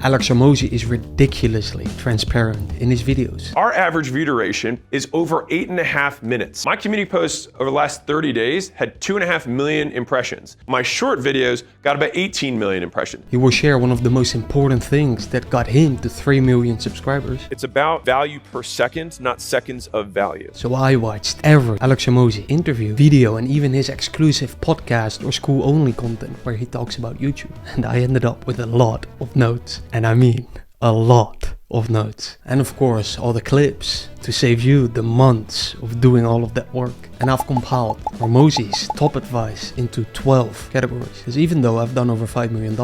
Alex Hormozi is ridiculously transparent in his videos. Our average view duration is over 8.5 minutes. My community posts over the last 30 days had 2.5 million impressions. My short videos got about 18 million impressions. He will share one of the most important things that got him to 3 million subscribers. It's about value per second, not seconds of value. So I watched every Alex Hormozi interview, video, and even his exclusive podcast or Skool only content where he talks about YouTube. And I ended up with a lot of notes. And I mean a lot of notes. And of course all the clips to save you the months of doing all of that work. And I've compiled Hormozi's top advice into 12 categories. Because even though I've done over $5 million,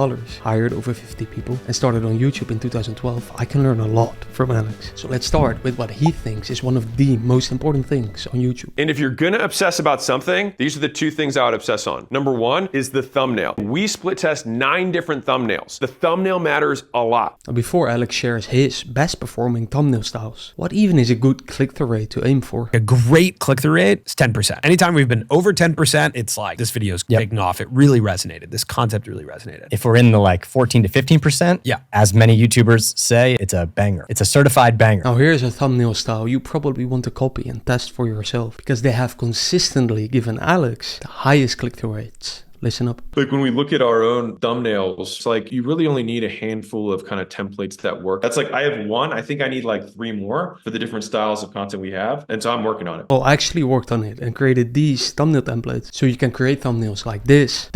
hired over 50 people, and started on YouTube in 2012, I can learn a lot from Alex. So let's start with what he thinks is one of the most important things on YouTube. And if you're gonna obsess about something, these are the two things I would obsess on. Number one is the thumbnail. We split test 9 different thumbnails. The thumbnail matters a lot. Now before Alex shares his best performing thumbnail styles, what even is a good click-through rate to aim for? A great click-through rate is 10%. Anytime we've been over 10%, it's like this video is taking off. It really resonated. This concept really resonated. If we're in the like 14 to 15%, yeah, as many YouTubers say, it's a banger. It's a certified banger. Now here's a thumbnail style you probably want to copy and test for yourself, because they have consistently given Alex the highest click-through rates. Listen up. Like when we look at our own thumbnails, it's like you really only need a handful of kind of templates that work. That's like, I have one, I think I need like 3 more for the different styles of content we have. And so I'm working on it. Well, I actually worked on it and created these thumbnail templates. So you can create thumbnails like this,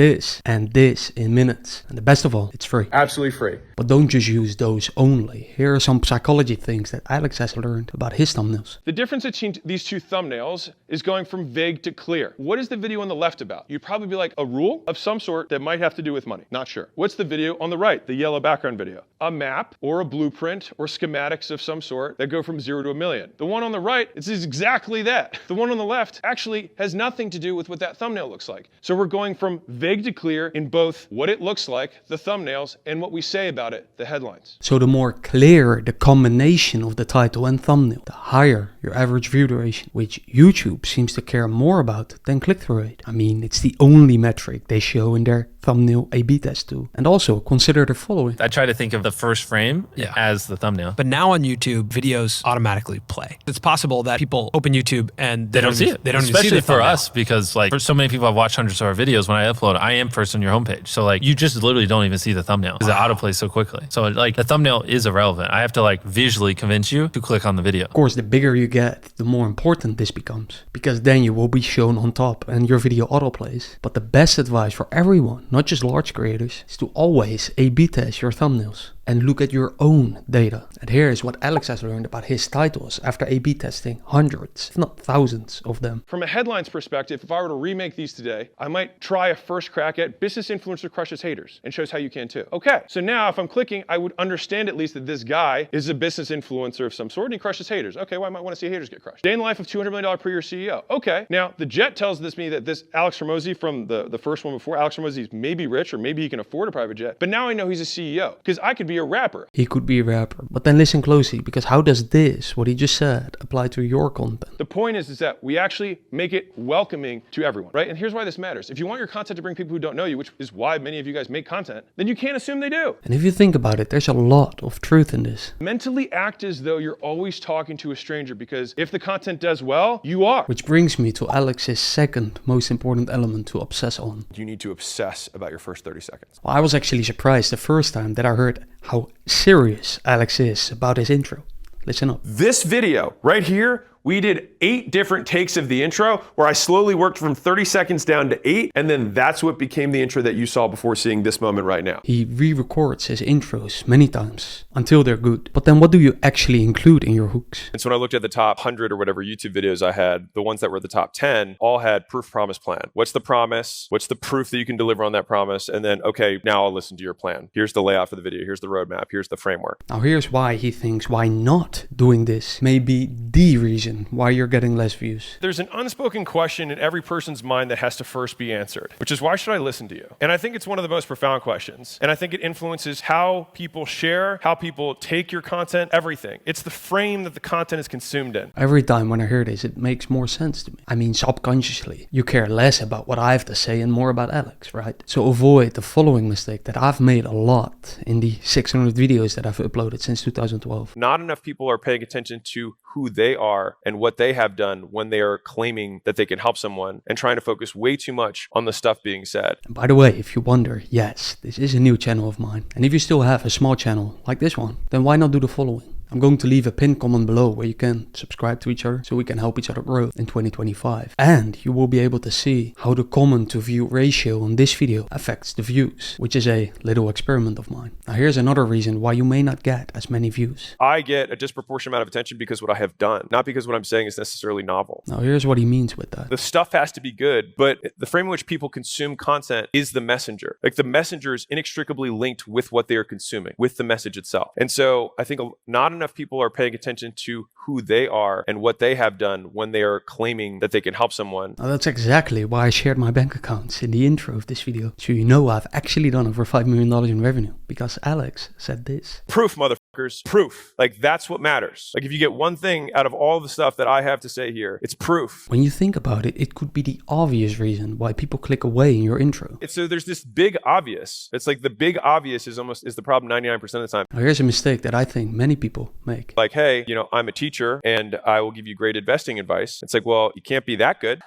and this in minutes. And the best of all, it's free. Absolutely free. But don't just use those only. Here are some psychology things that Alex has learned about his thumbnails. The difference between these two thumbnails is going from vague to clear. What is the video on the left about? You'd probably be like, a rule of some sort that might have to do with money. Not sure. What's the video on the right? The yellow background video. A map or a blueprint or schematics of some sort that go from 0 to 1,000,000. The one on the right, it's exactly that. The one on the left actually has nothing to do with what that thumbnail looks like. So we're going from vague to clear in both what it looks like, the thumbnails, and what we say about it, the headlines. So the more clear the combination of the title and thumbnail, the higher your average view duration, which YouTube seems to care more about than click-through rate. I mean, it's the only metric they show in their thumbnail A/B test too. And also consider the following. I try to think of the first frame as the thumbnail. But now on YouTube, videos automatically play. It's possible that people open YouTube and They don't see it. They don't Especially even see the for thumbnail. us, because like for so many people I've watched hundreds of our videos, when I upload, I am first on your homepage. So like you just literally don't even see the thumbnail because it autoplays so quickly. So like the thumbnail is irrelevant. I have to like visually convince you to click on the video. Of course, the bigger you get, the more important this becomes, because then you will be shown on top and your video autoplays. But the best advice for everyone, not just large creators, is to always A/B test your thumbnails and look at your own data. And here is what Alex has learned about his titles after A/B testing hundreds, if not thousands of them. From a headlines perspective, if I were to remake these today, I might try a first crack at business influencer crushes haters and shows how you can too. Okay, so now if I'm clicking, I would understand at least that this guy is a business influencer of some sort and he crushes haters. Okay, well, I might want to see haters get crushed. Day in the life of $200 million per year CEO. Okay, now the jet tells me that this Alex Hormozi from the first one before, Alex Hormozi is maybe rich or maybe he can afford a private jet, but now I know he's a CEO because I could be a rapper. He could be a rapper, but then listen closely, because how does this, what he just said, apply to your content? The point is that we actually make it welcoming to everyone, right? And here's why this matters. If you want your content to bring people who don't know you, which is why many of you guys make content, then you can't assume they do. And if you think about it, there's a lot of truth in this. Mentally act as though you're always talking to a stranger, because if the content does well, you are. Which brings me to Alex's second most important element to obsess on. You need to obsess about your first 30 seconds. Well, I was actually surprised the first time that I heard how serious Alex is about his intro. Listen up. This video right here, we did 8 different takes of the intro where I slowly worked from 30 seconds down to 8, and then that's what became the intro that you saw before seeing this moment right now. He re-records his intros many times until they're good. But then what do you actually include in your hooks? And so when I looked at the top 100 or whatever YouTube videos I had, the ones that were the top 10 all had proof, promise, plan. What's the promise? What's the proof that you can deliver on that promise? And then, okay, now I'll listen to your plan. Here's the layout for the video. Here's the roadmap. Here's the framework. Now here's why he thinks why not doing this may be the reason reason why you're getting less views. There's an unspoken question in every person's mind that has to first be answered, which is, why should I listen to you? And I think it's one of the most profound questions. And I think it influences how people share, how people take your content, everything. It's the frame that the content is consumed in. Every time when I hear this, it makes more sense to me. I mean, subconsciously, you care less about what I have to say and more about Alex, right? So avoid the following mistake that I've made a lot in the 600 videos that I've uploaded since 2012. Not enough people are paying attention to who they are and what they have done when they are claiming that they can help someone, and trying to focus way too much on the stuff being said. And by the way, if you wonder, yes, this is a new channel of mine. And if you still have a small channel like this one, then why not do the following? I'm going to leave a pinned comment below where you can subscribe to each other so we can help each other grow in 2025. And you will be able to see how the comment to view ratio on this video affects the views, which is a little experiment of mine. Now here's another reason why you may not get as many views. I get a disproportionate amount of attention because what I have done, not because what I'm saying is necessarily novel. Now here's what he means with that. The stuff has to be good, but the frame in which people consume content is the messenger. Like, the messenger is inextricably linked with what they are consuming, with the message itself. And so I think not enough people are paying attention to who they are and what they have done when they are claiming that they can help someone. Now that's exactly why I shared my bank accounts in the intro of this video. So you know I've actually done over $5 million in revenue because Alex said this. Proof, motherfuckers. Proof. Like, that's what matters. Like, if you get one thing out of all the stuff that I have to say here, it's proof. When you think about it, it could be the obvious reason why people click away in your intro. So there's this big obvious. It's like the big obvious is the problem 99% of the time. Now here's a mistake that I think many people make. Like, hey, I'm a teacher and I will give you great investing advice. It's like, well, you can't be that good.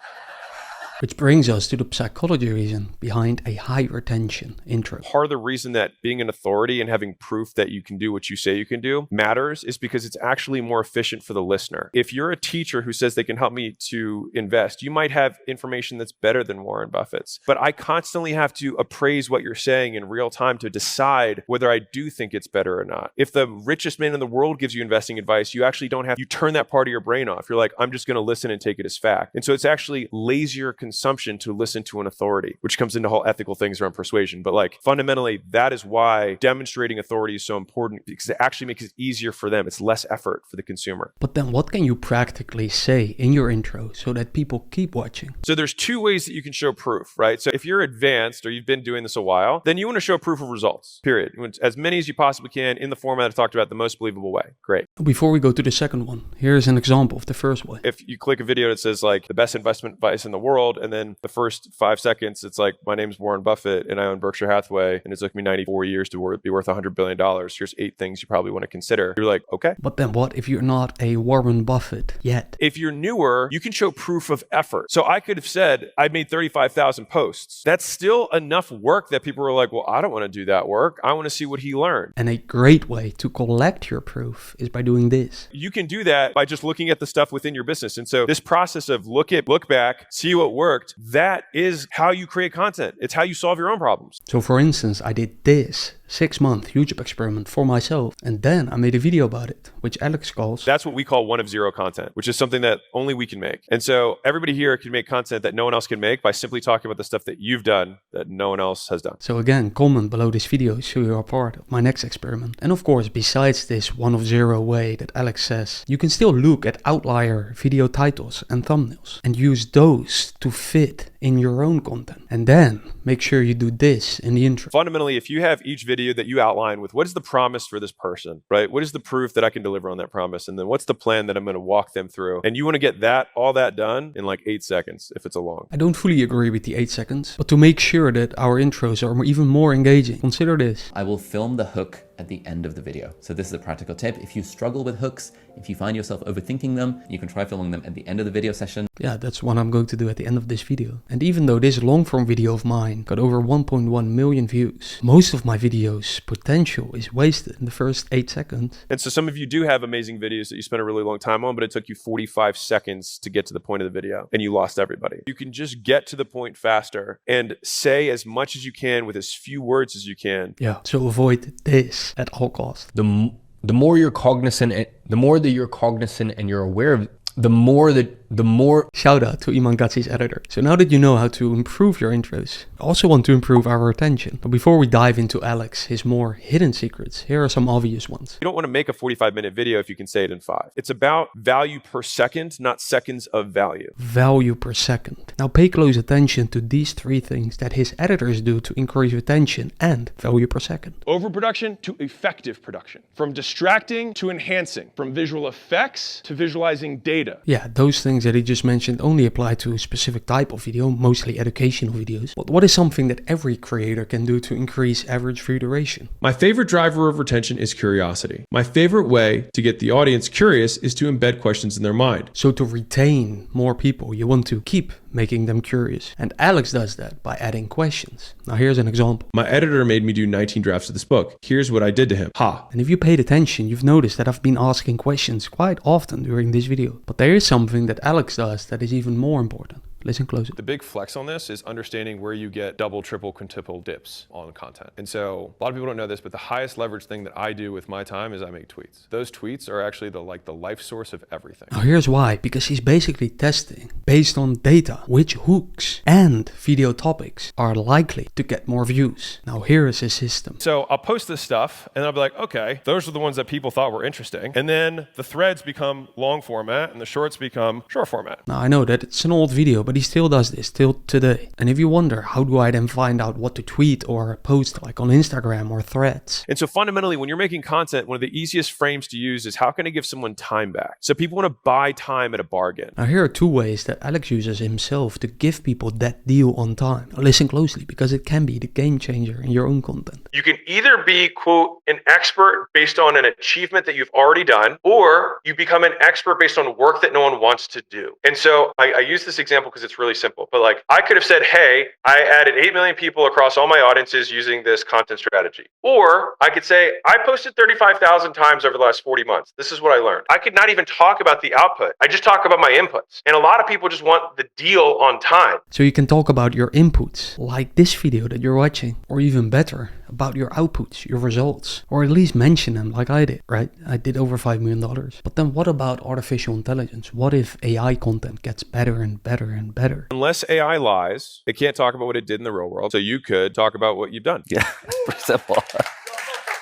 Which brings us to the psychology reason behind a high retention intro. Part of the reason that being an authority and having proof that you can do what you say you can do matters is because it's actually more efficient for the listener. If you're a teacher who says they can help me to invest, you might have information that's better than Warren Buffett's. But I constantly have to appraise what you're saying in real time to decide whether I do think it's better or not. If the richest man in the world gives you investing advice, you actually you turn that part of your brain off. You're like, I'm just going to listen and take it as fact. And so it's actually lazier consumption to listen to an authority, which comes into whole ethical things around persuasion. But like, fundamentally, that is why demonstrating authority is so important, because it actually makes it easier for them. It's less effort for the consumer. But then what can you practically say in your intro so that people keep watching? So there's two ways that you can show proof, right? So if you're advanced or you've been doing this a while, then you want to show proof of results, period. You want as many as you possibly can in the format I talked about, the most believable way. Great. Before we go to the second one, here's an example of the first way. If you click a video that says like the best investment advice in the world, and then the first 5 seconds, it's like, my name's Warren Buffett and I own Berkshire Hathaway and it took me 94 years to be worth $100 billion. Here's 8 things you probably want to consider. You're like, okay. But then what if you're not a Warren Buffett yet? If you're newer, you can show proof of effort. So I could have said, I made 35,000 posts. That's still enough work that people are like, well, I don't want to do that work. I want to see what he learned. And a great way to collect your proof is by doing this. You can do that by just looking at the stuff within your business. And so this process of look back, see what worked, that is how you create content. It's how you solve your own problems. So for instance, I did this 6-month YouTube experiment for myself, and then I made a video about it, which Alex calls... That's what we call 1 of 0 content, which is something that only we can make. And so everybody here can make content that no one else can make by simply talking about the stuff that you've done that no one else has done. So again, comment below this video so you are part of my next experiment. And of course, besides this 1 of 0 way that Alex says, you can still look at outlier video titles and thumbnails and use those to fit in your own content. And then make sure you do this in the intro. Fundamentally, if you have each video that you outline with what is the promise for this person, right? What is the proof that I can deliver on that promise? And then what's the plan that I'm going to walk them through? And you want to get all that done in like 8 seconds if it's a long. I don't fully agree with the 8 seconds, but to make sure that our intros are even more engaging, consider this. I will film the hook at the end of the video. So this is a practical tip. If you struggle with hooks, if you find yourself overthinking them, you can try filming them at the end of the video session. Yeah, that's what I'm going to do at the end of this video. And even though this long form video of mine got over 1.1 million views, most of my videos' potential is wasted in the first 8 seconds. And so some of you do have amazing videos that you spent a really long time on, but it took you 45 seconds to get to the point of the video and you lost everybody. You can just get to the point faster and say as much as you can with as few words as you can. Yeah, so avoid this at all costs. The more you're cognizant, the more that you're cognizant and you're aware of, the more that the more... Shout out to Iman Gatzi's editor. So now that you know how to improve your intros, I also want to improve our retention. But before we dive into Alex, his more hidden secrets, here are some obvious ones. You don't want to make a 45-minute video if you can say it in 5. It's about value per second, not seconds of value. Value per second. Now pay close attention to these 3 things that his editors do to increase retention and value per second. Overproduction to effective production. From distracting to enhancing. From visual effects to visualizing data. Yeah, those things that he just mentioned only apply to a specific type of video, mostly educational videos. But what is something that every creator can do to increase average view duration? My favorite driver of retention is curiosity. My favorite way to get the audience curious is to embed questions in their mind. So to retain more people, you want to keep making them curious. And Alex does that by adding questions. Now here's an example. My editor made me do 19 drafts of this book. Here's what I did to him. Ha. And if you paid attention, you've noticed that I've been asking questions quite often during this video. But there is something that Alex does that is even more important. Listen closer. The big flex on this is understanding where you get double, triple, quintuple dips on content. And so a lot of people don't know this, but the highest leverage thing that I do with my time is I make tweets. Those tweets are actually the life source of everything. Now here's why, because he's basically testing based on data which hooks and video topics are likely to get more views. Now here is his system. So I'll post this stuff and I'll be like, okay, those are the ones that people thought were interesting. And then the threads become long format and the shorts become short format. Now I know that it's an old video, but he still does this till today. And if you wonder, how do I then find out what to tweet or post like on Instagram or Threads? And so fundamentally, when you're making content, one of the easiest frames to use is how can I give someone time back? So people want to buy time at a bargain. Now here are 2 ways that Alex uses himself to give people that deal on time. Now listen closely, because it can be the game changer in your own content. You can either be, quote, an expert based on an achievement that you've already done, or you become an expert based on work that no one wants to do. And so I use this example because it's really simple, but like I could have said, hey, I added 8 million people across all my audiences using this content strategy. Or I could say, I posted 35,000 times over the last 40 months. This is what I learned. I could not even talk about the output. I just talk about my inputs. And a lot of people just want the deal on time. So you can talk about your inputs, like this video that you're watching, or even better, about your outputs, your results, or at least mention them like I did, right? I did over $5 million. But then what about artificial intelligence? What if AI content gets better and better and better? Unless AI lies, it can't talk about what it did in the real world. So you could talk about what you've done. Yeah, it's pretty simple.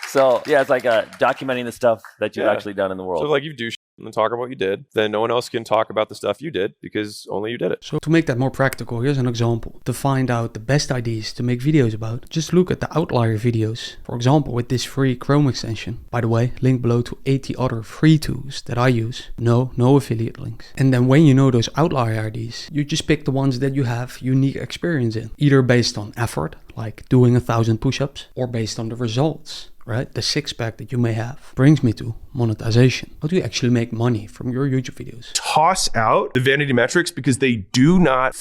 So yeah, it's like documenting the stuff that you've actually done in the world. So like you do and talk about what you did, then no one else can talk about the stuff you did because only you did it. So to make that more practical, here's an example. To find out the best ideas to make videos about, just look at the outlier videos. For example, with this free Chrome extension. By the way, link below to 80 other free tools that I use. No affiliate links. And then when you know those outlier ideas, you just pick the ones that you have unique experience in. Either based on effort, like doing 1,000 push-ups, or based on the results. Right? The 6-pack that you may have. Brings me to monetization. How do you actually make money from your YouTube videos? Toss out the vanity metrics because they do not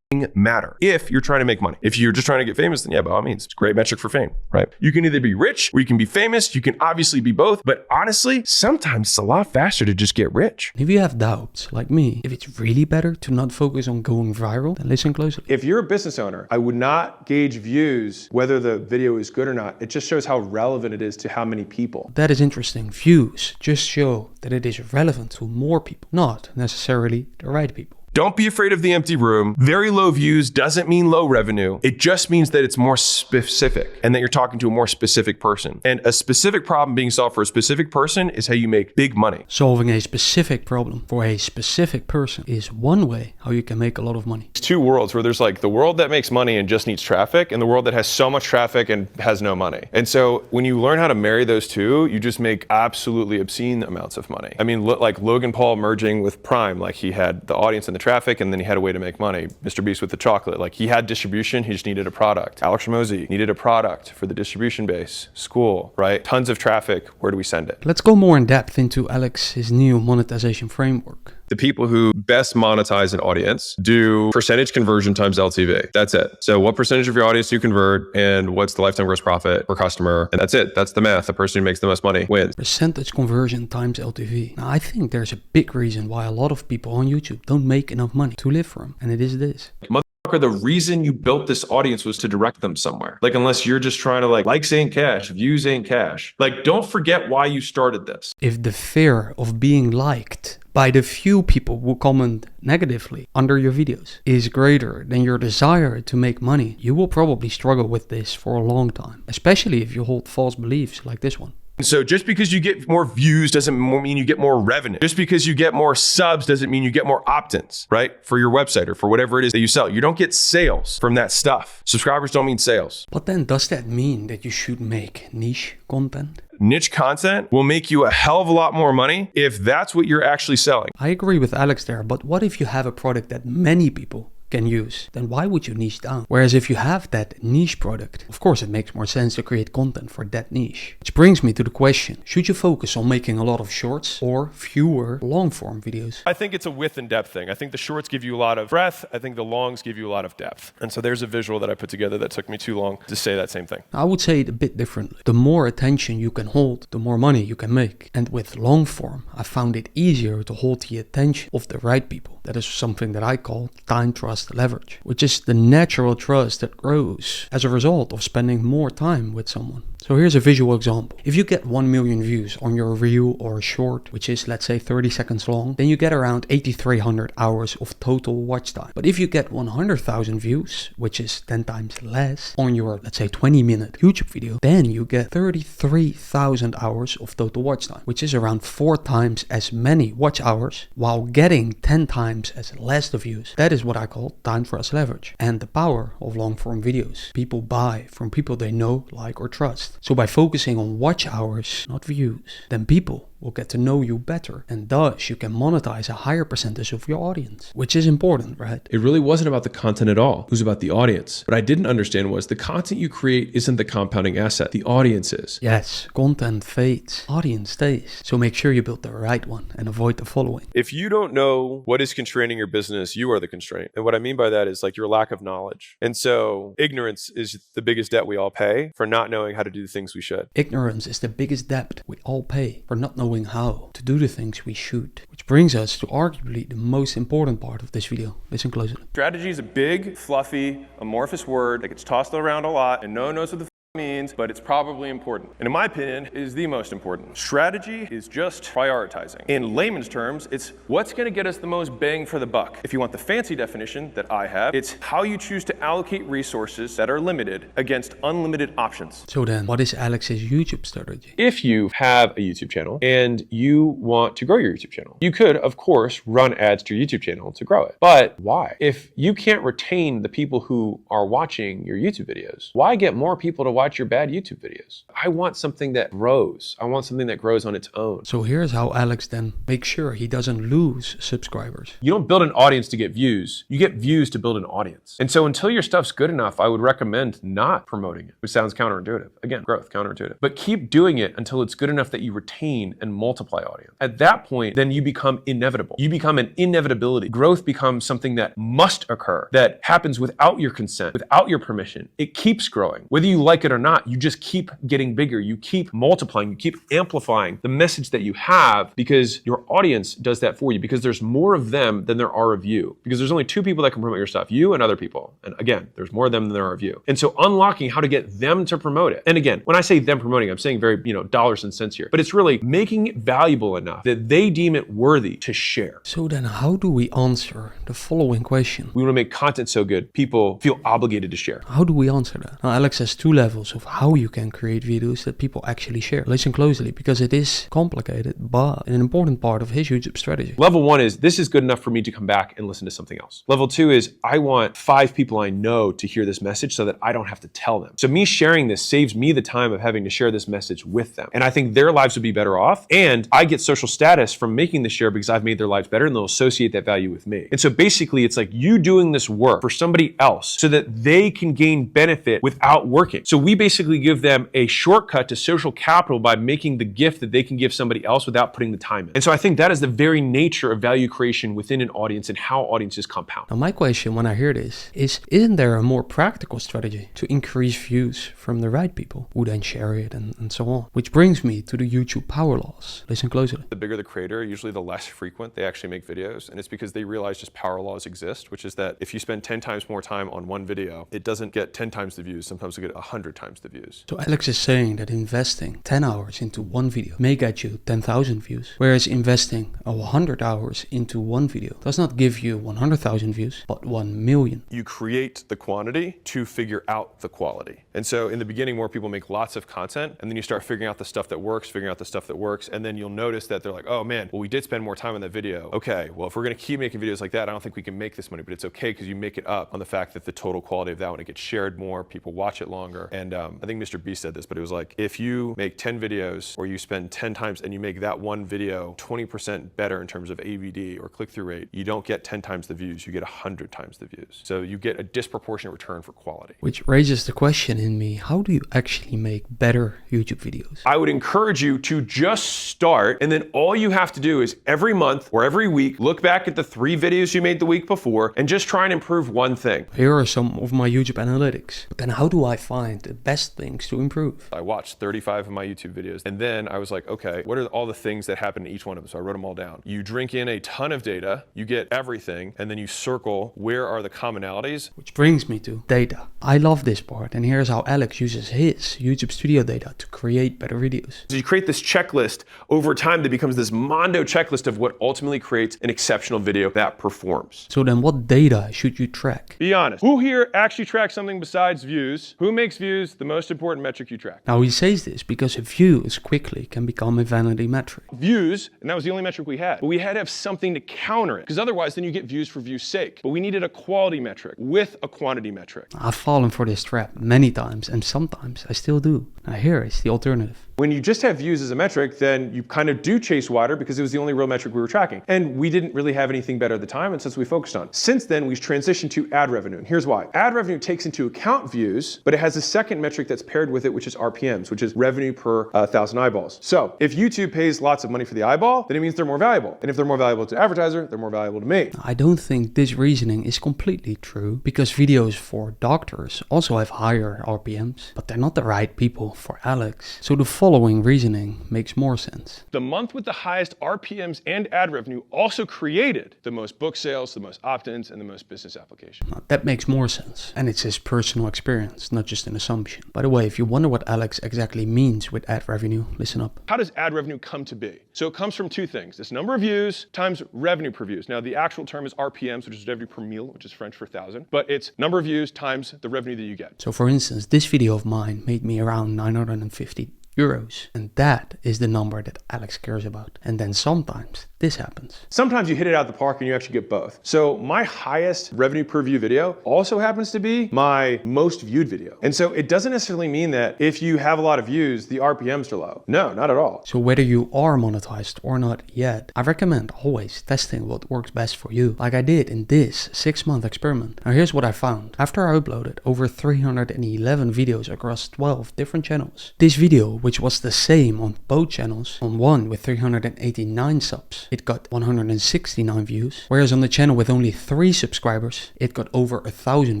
matter if you're trying to make money. If you're just trying to get famous, then yeah, by all means, it's a great metric for fame, right? You can either be rich or you can be famous. You can obviously be both, but honestly, sometimes it's a lot faster to just get rich. If you have doubts, like me, if it's really better to not focus on going viral, then listen closely. If you're a business owner, I would not gauge views whether the video is good or not. It just shows how relevant it is to how many people. That is interesting. Views just show that it is relevant to more people, not necessarily the right people. Don't be afraid of the empty room. Very low views doesn't mean low revenue. It just means that it's more specific and that you're talking to a more specific person. And a specific problem being solved for a specific person is how you make big money. Solving a specific problem for a specific person is one way how you can make a lot of money. It's 2 worlds where there's like the world that makes money and just needs traffic and the world that has so much traffic and has no money. And so when you learn how to marry those 2, you just make absolutely obscene amounts of money. I mean, like Logan Paul merging with Prime, like he had the audience and the traffic and then he had a way to make money. Mr. Beast with the chocolate, like he had distribution, he just needed a product. Alex Hormozi needed a product for the distribution base. Skool, right? Tons of traffic, where do we send it? Let's go more in depth into Alex's new monetization framework. The people who best monetize an audience do percentage conversion times LTV. That's it. So what percentage of your audience do you convert and what's the lifetime gross profit per customer? And that's it. That's the math. The person who makes the most money wins. Percentage conversion times LTV. Now I think there's a big reason why a lot of people on YouTube don't make enough money to live from. And it is this. Motherfuckers motherfucker, the reason you built this audience was to direct them somewhere. Like, unless you're just trying to likes ain't cash, views ain't cash. Like, don't forget why you started this. If the fear of being liked by the few people who comment negatively under your videos is greater than your desire to make money, you will probably struggle with this for a long time, especially if you hold false beliefs like this one. So just because you get more views doesn't mean you get more revenue. Just because you get more subs doesn't mean you get more opt-ins, right? For your website or for whatever it is that you sell. You don't get sales from that stuff. Subscribers don't mean sales. But then does that mean that you should make niche content? Niche content will make you a hell of a lot more money if that's what you're actually selling. I agree with Alex there, but what if you have a product that many people can use? Then why would you niche down? Whereas if you have that niche product, of course it makes more sense to create content for that niche. Which brings me to the question, should you focus on making a lot of shorts or fewer long form videos? I think it's a width and depth thing. I think the shorts give you a lot of breadth. I think the longs give you a lot of depth. And so there's a visual that I put together that took me too long to say that same thing. I would say it a bit differently. The more attention you can hold, the more money you can make. And with long form, I found it easier to hold the attention of the right people. That is something that I call time trust leverage, which is the natural trust that grows as a result of spending more time with someone. So here's a visual example. If you get 1 million views on your reel or short, which is let's say 30 seconds long, then you get around 8,300 hours of total watch time. But if you get 100,000 views, which is 10 times less, on your let's say 20-minute YouTube video, then you get 33,000 hours of total watch time, which is around 4 times as many watch hours while getting 10 times as less the views. That is what I call time trust leverage and the power of long form videos. People buy from people they know, like, or trust. So by focusing on watch hours, not views, then people will get to know you better, and thus you can monetize a higher percentage of your audience, which is important, right? It really wasn't about the content at all. It was about the audience. What I didn't understand was the content you create isn't the compounding asset. The audience is. Yes, content fades, audience stays. So make sure you build the right one and avoid the following. If you don't know what is constraining your business, you are the constraint. And what I mean by that is like your lack of knowledge. And so ignorance is the biggest debt we all pay for not knowing how to do the things we should. Ignorance is the biggest debt we all pay for not knowing how to do the things we should. Which brings us to arguably the most important part of this video. Listen closely. Strategy is a big, fluffy, amorphous word that gets tossed around a lot and no one knows what the means, but it's probably important. And in my opinion, it is the most important. Strategy is just prioritizing. In layman's terms, it's what's going to get us the most bang for the buck. If you want the fancy definition that I have, it's how you choose to allocate resources that are limited against unlimited options. So then, what is Alex's YouTube strategy? If you have a YouTube channel and you want to grow your YouTube channel, you could, of course, run ads to your YouTube channel to grow it. But why? If you can't retain the people who are watching your YouTube videos, why get more people to watch your bad YouTube videos? I want something that grows. I want something that grows on its own. So here's how Alex then makes sure he doesn't lose subscribers. You don't build an audience to get views. You get views to build an audience. And so until your stuff's good enough, I would recommend not promoting it, which sounds counterintuitive. Again, growth, counterintuitive. But keep doing it until it's good enough that you retain and multiply audience. At that point, then you become inevitable. You become an inevitability. Growth becomes something that must occur, that happens without your consent, without your permission. It keeps growing. Whether you like it or not, you just keep getting bigger. You keep multiplying. You keep amplifying the message that you have because your audience does that for you, because there's more of them than there are of you, because there's only 2 people that can promote your stuff, you and other people. And again, there's more of them than there are of you. And so unlocking how to get them to promote it. And again, when I say them promoting, I'm saying very, dollars and cents here, but it's really making it valuable enough that they deem it worthy to share. So then how do we answer the following question? We want to make content so good, people feel obligated to share. How do we answer that? Now, Alex has 2 levels of how you can create videos that people actually share. Listen closely, because it is complicated, but an important part of his YouTube strategy. Level 1 is, this is good enough for me to come back and listen to something else. Level 2 is, I want 5 people I know to hear this message so that I don't have to tell them. So me sharing this saves me the time of having to share this message with them. And I think their lives would be better off. And I get social status from making the share because I've made their lives better and they'll associate that value with me. And so basically it's like you doing this work for somebody else so that they can gain benefit without working. So we we basically give them a shortcut to social capital by making the gift that they can give somebody else without putting the time in. And so I think that is the very nature of value creation within an audience and how audiences compound. Now my question when I hear this is, isn't there a more practical strategy to increase views from the right people who then share it and so on? Which brings me to the YouTube power laws. Listen closely. The bigger the creator, usually the less frequent they actually make videos. And it's because they realize just power laws exist, which is that if you spend 10 times more time on one video, it doesn't get 10 times the views. Sometimes you get 100 times the views. So Alex is saying that investing 10 hours into one video may get you 10,000 views, whereas investing 100 hours into one video does not give you 100,000 views, but 1 million. You create the quantity to figure out the quality. And so in the beginning, more people make lots of content, and then you start figuring out the stuff that works, and then you'll notice that they're like, oh man, well, we did spend more time on that video. Okay, well, if we're gonna keep making videos like that, I don't think we can make this money, but it's okay because you make it up on the fact that the total quality of that one, it gets shared more, people watch it longer. And I think Mr. B said this, but it was like, if you make 10 videos or you spend 10 times and you make that one video 20% better in terms of AVD or click-through rate, you don't get 10 times the views, you get 100 times the views. So you get a disproportionate return for quality. Which raises the question in me, how do you actually make better YouTube videos? I would encourage you to just start, and then all you have to do is every month or every week, look back at the 3 videos you made the week before and just try and improve one thing. Here are some of my YouTube analytics. But then how do I find the best things to improve? I watched 35 of my YouTube videos, and then I was like, okay, what are all the things that happen in each one of them? So I wrote them all down. You drink in a ton of data, you get everything, and then you circle where are the commonalities. Which brings me to data. I love this part, and here's how Alex uses his YouTube studio data to create better videos. So you create this checklist over time that becomes this Mondo checklist of what ultimately creates an exceptional video that performs. So then what data should you track? Be honest. Who here actually tracks something besides views? Who makes views the most important metric you track? Now he says this because views quickly can become a vanity metric. Views, and that was the only metric we had. But we had to have something to counter it, because otherwise then you get views for views' sake. But we needed a quality metric with a quantity metric. I've fallen for this trap many times, and sometimes I still do. Now here is the alternative. When you just have views as a metric, then you kind of do chase wider because it was the only real metric we were tracking. And we didn't really have anything better at the time, and since we focused on. Since then, we've transitioned to ad revenue, and here's why. Ad revenue takes into account views, but it has a second metric that's paired with it, which is RPMs, which is revenue per 1,000 eyeballs. So if YouTube pays lots of money for the eyeball, then it means they're more valuable. And if they're more valuable to the advertiser, they're more valuable to me. I don't think this reasoning is completely true, because videos for doctors also have higher RPMs, but they're not the right people for Alex. So the following reasoning makes more sense. The month with the highest RPMs and ad revenue also created the most book sales, the most opt-ins, and the most business applications. Now, that makes more sense. And it's his personal experience, not just an assumption. By the way, if you wonder what Alex exactly means with ad revenue, listen up. How does ad revenue come to be? So it comes from 2 things. This number of views times revenue per views. Now the actual term is RPMs, which is revenue per mille, which is French for 1,000. But it's number of views times the revenue that you get. So for instance, this video of mine made me around 950 euros. And that is the number that Alex cares about. And then sometimes this happens. Sometimes you hit it out of the park and you actually get both. So my highest revenue per view video also happens to be my most viewed video. And so it doesn't necessarily mean that if you have a lot of views, the RPMs are low. No, not at all. So whether you are monetized or not yet, I recommend always testing what works best for you, like I did in this 6-month experiment. Now here's what I found. After I uploaded over 311 videos across 12 different channels, this video, which was the same on both channels, on one with 389 subs, it got 169 views, whereas on the channel with only 3 subscribers, it got over 1,000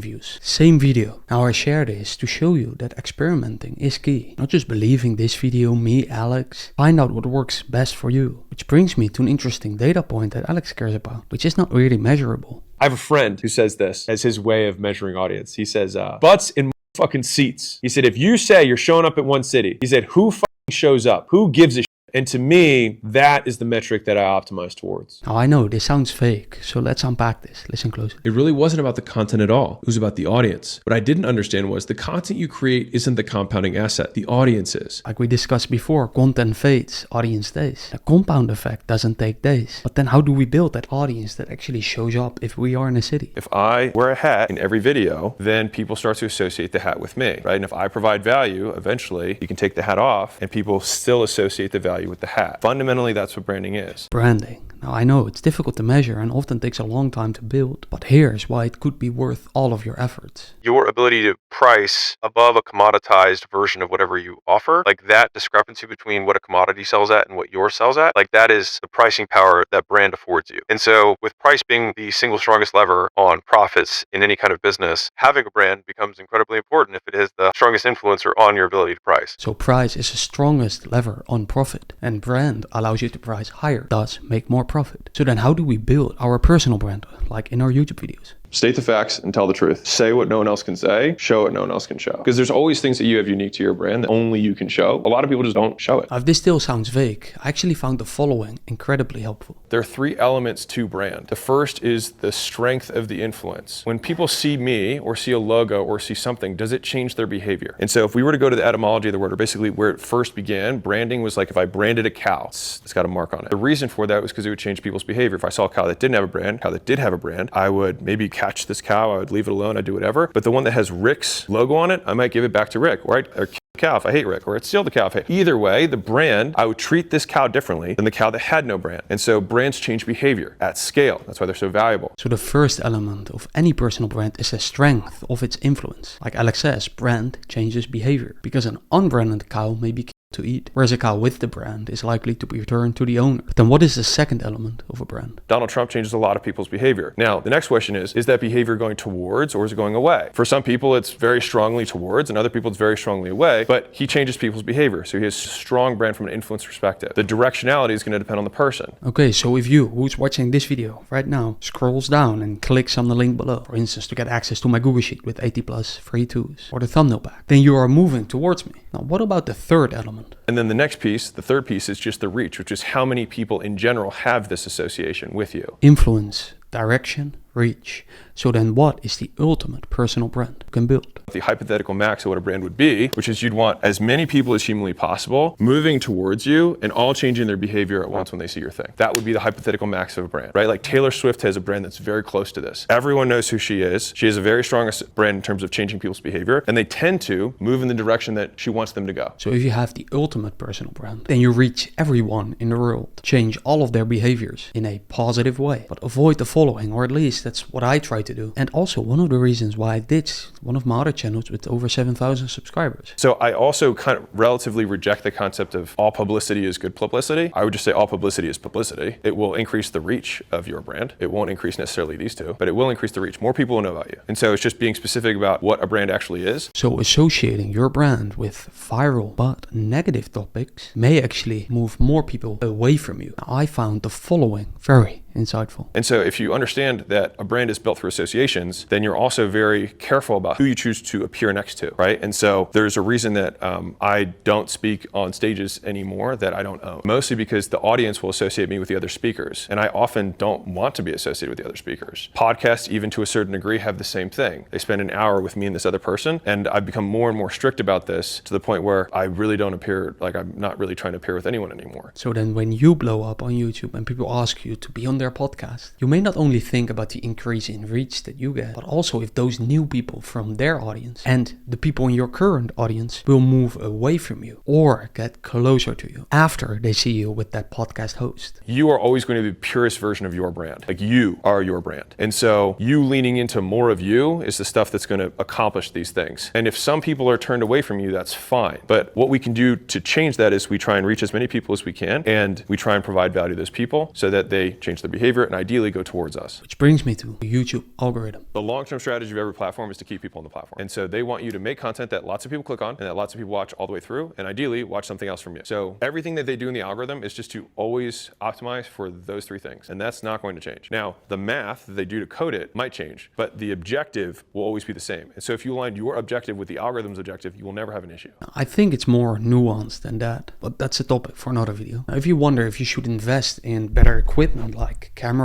views. Same video. Now I share this to show you that experimenting is key. Not just believing this video, me, Alex. Find out what works best for you. Which brings me to an interesting data point that Alex cares about, which is not really measurable. I have a friend who says this as his way of measuring audience. He says, butts in fucking seats. He said, if you say you're showing up at one city, he said, who fucking shows up? Who gives a shit? And to me, that is the metric that I optimize towards. Now I know this sounds fake, so let's unpack this. Listen closely. It really wasn't about the content at all. It was about the audience. What I didn't understand was the content you create isn't the compounding asset. The audience is. Like we discussed before, content fades, audience stays. The compound effect doesn't take days. But then how do we build that audience that actually shows up if we are in a city? If I wear a hat in every video, then people start to associate the hat with me, right? And if I provide value, eventually you can take the hat off and people still associate the value with the hat. Fundamentally, that's what branding is. Branding. Now I know it's difficult to measure and often takes a long time to build, but here's why it could be worth all of your efforts. Your ability to price above a commoditized version of whatever you offer, like that discrepancy between what a commodity sells at and what yours sells at, like that is the pricing power that brand affords you. And so with price being the single strongest lever on profits in any kind of business, having a brand becomes incredibly important if it is the strongest influencer on your ability to price. So price is the strongest lever on profit, and brand allows you to price higher, thus make more profit. So then how do we build our personal brand, like in our YouTube videos? State the facts and tell the truth. Say what no one else can say, show what no one else can show. Because there's always things that you have unique to your brand that only you can show. A lot of people just don't show it. Now, if this still sounds vague, I actually found the following incredibly helpful. There are 3 elements to brand. The first is the strength of the influence. When people see me or see a logo or see something, does it change their behavior? And so if we were to go to the etymology of the word, or basically where it first began, branding was like if I branded a cow, it's got a mark on it. The reason for that was because it would change people's behavior. If I saw a cow that didn't have a brand, cow that did have a brand, I would maybe catch this cow, I would leave it alone, I'd do whatever. But the one that has Rick's logo on it, I might give it back to Rick, or I'd kill the cow if I hate Rick, or I'd steal the cow if I hate. Either way, the brand, I would treat this cow differently than the cow that had no brand. And so brands change behavior at scale. That's why they're so valuable. So the first element of any personal brand is the strength of its influence. Like Alex says, brand changes behavior, because an unbranded cow may be to eat, whereas a cow with the brand is likely to be returned to the owner. But then what is the second element of a brand? Donald Trump changes a lot of people's behavior. Now, the next question is that behavior going towards or is it going away? For some people, it's very strongly towards, and other people, it's very strongly away, but he changes people's behavior. So he has a strong brand from an influence perspective. The directionality is going to depend on the person. Okay, so if you, who's watching this video right now, scrolls down and clicks on the link below, for instance, to get access to my Google Sheet with 80 plus free tools, or the thumbnail pack, then you are moving towards me. Now, what about the third element? And then the next piece, the third piece, is just the reach, which is how many people in general have this association with you. Influence, direction, reach. So then what is the ultimate personal brand you can build? The hypothetical max of what a brand would be, which is you'd want as many people as humanly possible moving towards you and all changing their behavior at once when they see your thing. That would be the hypothetical max of a brand, right? Like Taylor Swift has a brand that's very close to this. Everyone knows who she is. She has a very strong brand in terms of changing people's behavior, and they tend to move in the direction that she wants them to go. So if you have the ultimate personal brand, then you reach everyone in the world, change all of their behaviors in a positive way, but avoid the following, or at least that's what I try to do. And also one of the reasons why I ditched one of my other channels with over 7,000 subscribers. So I also kind of relatively reject the concept of all publicity is good publicity. I would just say all publicity is publicity. It will increase the reach of your brand. It won't increase necessarily these two, but it will increase the reach. More people will know about you. And so it's just being specific about what a brand actually is. So associating your brand with viral but negative topics may actually move more people away from you. Now, I found the following very insightful. And so if you understand that a brand is built through associations, then you're also very careful about who you choose to appear next to, right? And so there's a reason that I don't speak on stages anymore that I don't own, mostly because the audience will associate me with the other speakers. And I often don't want to be associated with the other speakers. Podcasts, even to a certain degree, have the same thing. They spend an hour with me and this other person. And I've become more and more strict about this to the point where I really don't appear, like I'm not really trying to appear with anyone anymore. So then when you blow up on YouTube and people ask you to be on their podcast, you may not only think about the increase in reach that you get, but also if those new people from their audience and the people in your current audience will move away from you or get closer to you after they see you with that podcast host. You are always going to be the purest version of your brand. Like you are your brand. And so you leaning into more of you is the stuff that's going to accomplish these things. And if some people are turned away from you, that's fine. But what we can do to change that is we try and reach as many people as we can, and we try and provide value to those people so that they change their behavior and ideally go towards us. Which brings me to the YouTube algorithm. The long-term strategy of every platform is to keep people on the platform. And so they want you to make content that lots of people click on and that lots of people watch all the way through, and ideally watch something else from you. So everything that they do in the algorithm is just to always optimize for those three things. And that's not going to change. Now, the math that they do to code it might change, but the objective will always be the same. And so if you align your objective with the algorithm's objective, you will never have an issue. I think it's more nuanced than that, but that's a topic for another video. Now, if you wonder if you should invest in better equipment like camera,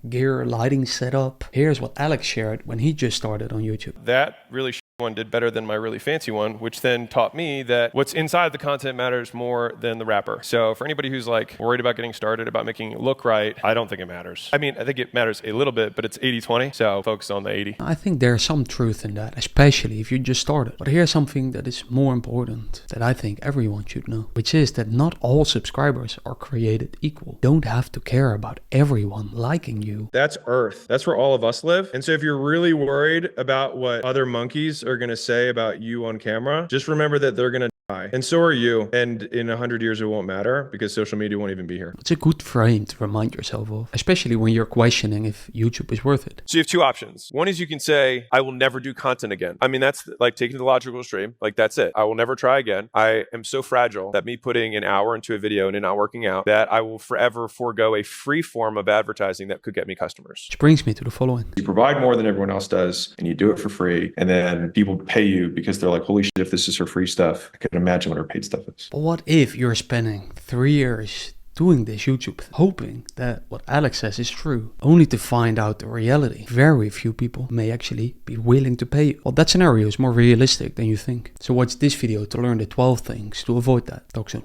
gear, lighting setup, here's what Alex shared when he just started on YouTube. That really one did better than my really fancy one, which then taught me that what's inside the content matters more than the wrapper. So for anybody who's like worried about getting started, about making it look right, I don't think it matters. I mean, I think it matters a little bit, but it's 80-20, so focus on the 80. I think there's some truth in that, especially if you just started. But here's something that is more important that I think everyone should know, which is that not all subscribers are created equal. You don't have to care about everyone liking you. That's Earth. That's where all of us live. And so if you're really worried about what other monkeys are going to say about you on camera, just remember that they're going to die. And so are you. And in 100 years, it won't matter because social media won't even be here. It's a good frame to remind yourself of, especially when you're questioning if YouTube is worth it. So you have two options. One is you can say, I will never do content again. I mean, that's like taking the logical extreme. Like, that's it. I will never try again. I am so fragile that me putting an hour into a video and it not working out, that I will forever forego a free form of advertising that could get me customers. Which brings me to the following. You provide more than everyone else does and you do it for free. And then people pay you because they're like, holy shit, if this is her free stuff, I can imagine what her paid stuff is. But what if you're spending 3 years doing this YouTube, hoping that what Alex says is true, only to find out the reality? Very few people may actually be willing to pay you. Well, that scenario is more realistic than you think. So watch this video to learn the 12 things to avoid that. Talk soon.